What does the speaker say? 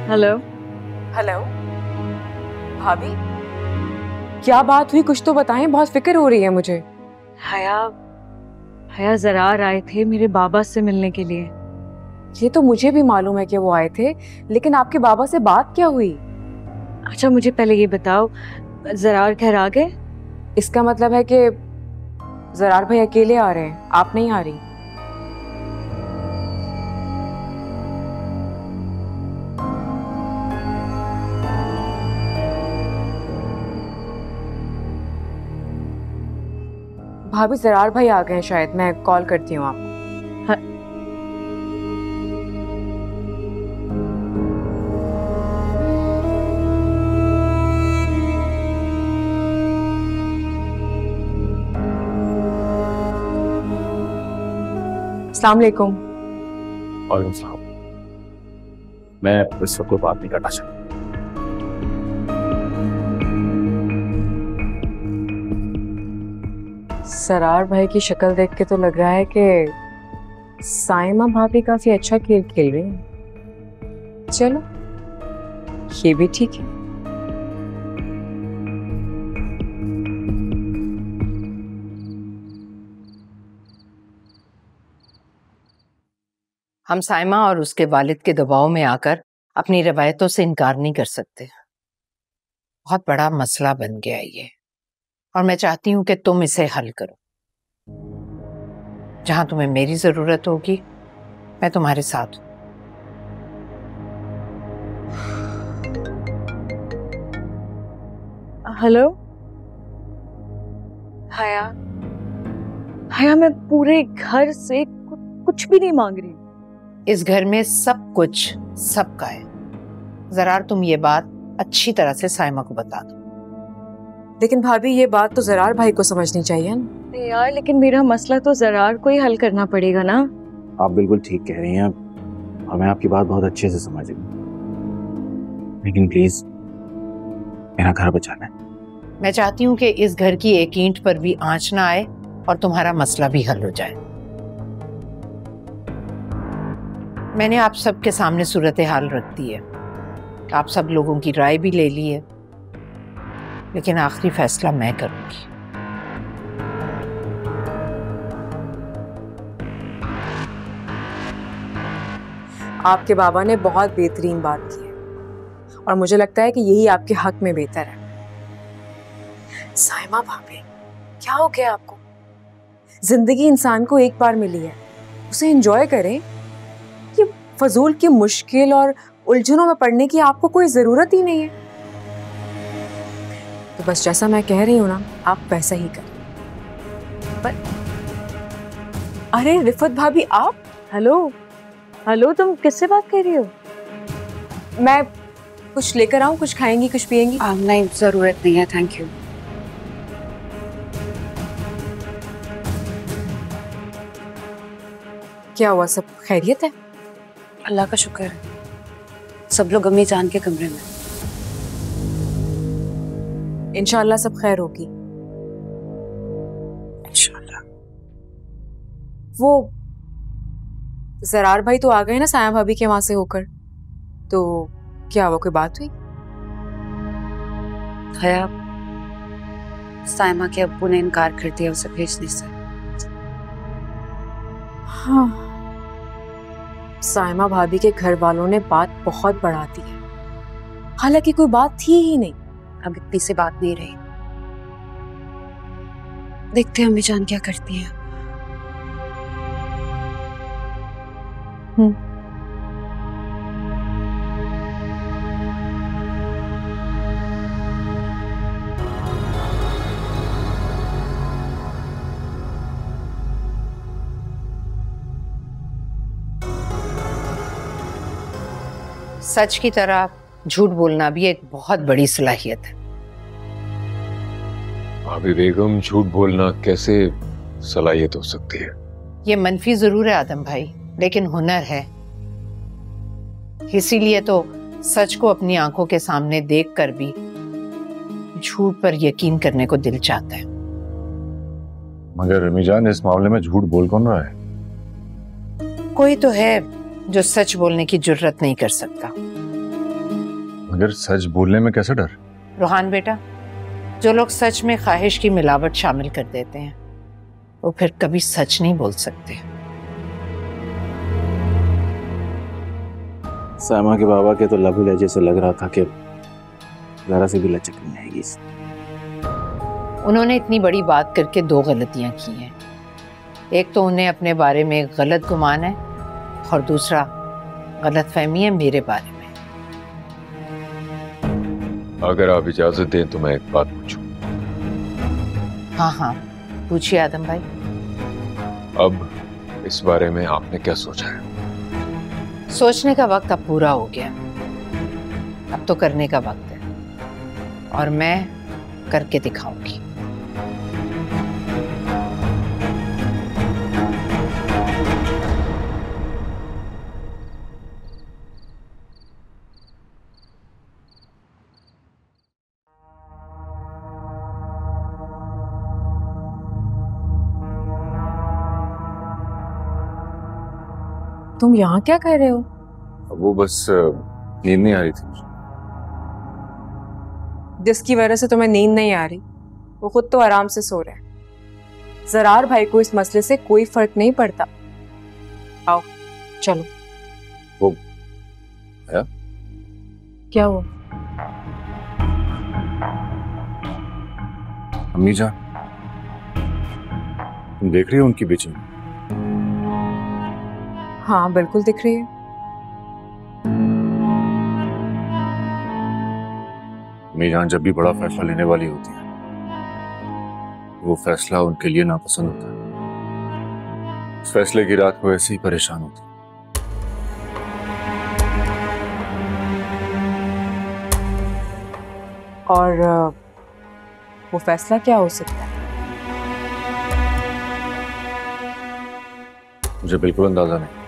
Hello. Hello भाभी, क्या बात हुई? कुछ तो बताएं, बहुत फिक्र हो रही है मुझे। हया ज़रार आए थे मेरे बाबा से मिलने के लिए। ये तो मुझे भी मालूम है कि वो आए थे, लेकिन आपके बाबा से बात क्या हुई? अच्छा मुझे पहले ये बताओ, ज़रार घर आ गए? इसका मतलब है कि ज़रार भाई अकेले आ रहे हैं, आप नहीं आ रही? भाभी ज़रार भाई आ गए हैं शायद, मैं कॉल करती हूँ आपको। हाँ। अस्सलाम वालेकुम। वालेकुम सलाम। मैं इस वक्त कोई बात नहीं करना चाहता। ज़रार भाई की शक्ल देख के तो लग रहा है कि साइमा भाभी काफी अच्छा खेल खेल रही हैं। चलो ये भी ठीक है। हम साइमा और उसके वालिद के दबाव में आकर अपनी रवायतों से इनकार नहीं कर सकते। बहुत बड़ा मसला बन गया ये, और मैं चाहती हूं कि तुम इसे हल करो। जहां तुम्हें मेरी जरूरत होगी मैं तुम्हारे साथ हूं। हेलो हया, मैं पूरे घर से कुछ भी नहीं मांग रही। इस घर में सब कुछ सबका है। जरा तुम ये बात अच्छी तरह से साइमा को बता दो। लेकिन भाभी ये बात तो ज़रार भाई को समझनी चाहिए ना। यार लेकिन मेरा मसला तो ज़रार को ही हल करना पड़ेगा ना। आप बिल्कुल ठीक कह रही हैं और मैं आपकी बात बहुत अच्छे से समझ रही हूँ, लेकिन प्लीज मेरा घर बचाना है। मैं चाहती हूँ कि इस घर की एक ईंट पर भी आंच ना आए और तुम्हारा मसला भी हल हो जाए। मैंने आप सबके सामने सूरत हाल रख दी है, आप सब लोगों की राय भी ले ली है, लेकिन आखिरी फैसला मैं करूंगी। आपके बाबा ने बहुत बेहतरीन बात की है और मुझे लगता है कि यही आपके हक में बेहतर है। साइमा भाभी, क्या हो गया आपको? जिंदगी इंसान को एक बार मिली है, उसे एंजॉय करें। ये फजूल की मुश्किल और उलझनों में पड़ने की आपको कोई जरूरत ही नहीं है। तो बस जैसा मैं कह रही हूं ना, आप वैसा ही करें। पर अरे रिफत भाभी, आप? हेलो, तुम किससे बात कर रही हो? मैं कुछ लेकर आऊं? कुछ खाएंगी, कुछ पिएंगी? नहीं, जरूरत नहीं है, थैंक यू। क्या हुआ, सब खैरियत है? अल्लाह का शुक्र है, सब लोग अम्मी जान के कमरे में। इंशाअल्लाह सब खैर होगी। इंशाअल्लाह। वो ज़रार भाई तो आ गए ना साया भाभी के वहां से होकर, तो क्या वो कोई बात हुई? हया, साइमा के अब्बू ने इनकार कर दिया उसे भेजने से। हाँ, साइमा भाभी के घर वालों ने बात बहुत बढ़ा दी है, हालांकि कोई बात थी ही नहीं। अब इतनी सी बात नहीं रही, देखते हैं अम्मी जान क्या करती है। सच की तरह झूठ बोलना भी एक बहुत बड़ी सलाहियत है। भाभी बेगम, झूठ बोलना कैसे सलाहियत हो सकती है? ये मनफी जरूर है आदम भाई, लेकिन हुनर है। इसीलिए तो सच को अपनी आंखों के सामने देखकर भी झूठ पर यकीन करने को दिल चाहता है। मगर अम्मी जान, इस मामले में झूठ बोल कौन रहा है? कोई तो है जो सच बोलने की जुर्रत नहीं कर सकता। मगर सच बोलने में कैसा डर? रूहान बेटा, जो लोग सच में ख्वाहिश की मिलावट शामिल कर देते हैं वो फिर कभी सच नहीं बोल सकते। सायमा के बाबा के तो लबू लहजे से लग रहा था कि जरा से भी लचक नहीं आएगी। उन्होंने इतनी बड़ी बात करके दो गलतियां की हैं। एक तो उन्हें अपने बारे में गलत गुमान है और दूसरा गलत फहमी है मेरे बारे में। अगर आप इजाजत दें तो मैं एक बात पूछूं। हाँ हाँ पूछिए आदम भाई। अब इस बारे में आपने क्या सोचा है? सोचने का वक्त अब पूरा हो गया, अब तो करने का वक्त है और मैं करके दिखाऊंगी। तुम यहाँ क्या कर रहे हो? वो बस नींद नहीं आ रही थी। जिसकी वजह से तुम्हें नींद नहीं आ रही वो खुद तो आराम से सो रहे हैं। जरार भाई को इस मसले से कोई फर्क नहीं पड़ता। आओ चलो। वो आया? क्या हुआ? अम्मी जान, तुम देख रही हो उनकी बेचैनी? हाँ बिल्कुल दिख रही है। अम्मी जान जब भी बड़ा फैसला लेने वाली होती है वो फैसला उनके लिए नापसंद होता है। उस फैसले की रात को ऐसे ही परेशान होती है। और वो फैसला क्या हो सकता है? मुझे बिल्कुल अंदाजा नहीं।